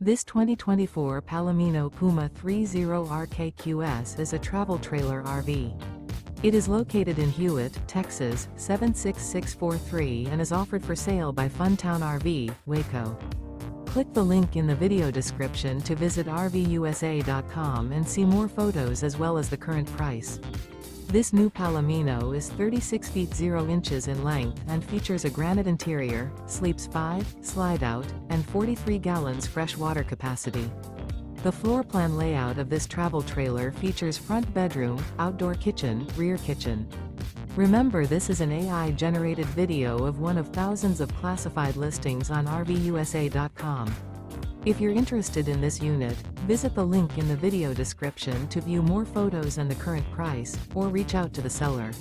This 2024 Palomino Puma 30RKQS is a travel trailer RV. It is located in Hewitt, Texas, 76643 and is offered for sale by Funtown RV, Waco. Click the link in the video description to visit RVUSA.com and see more photos as well as the current price. This new Palomino is 36 feet 0 inches in length and features a granite interior, sleeps 5, slide-out, and 43 gallons fresh water capacity. The floor plan layout of this travel trailer features front bedroom, outdoor kitchen, rear kitchen. Remember, this is an AI-generated video of one of thousands of classified listings on RVUSA.com. If you're interested in this unit, visit the link in the video description to view more photos and the current price, or reach out to the seller.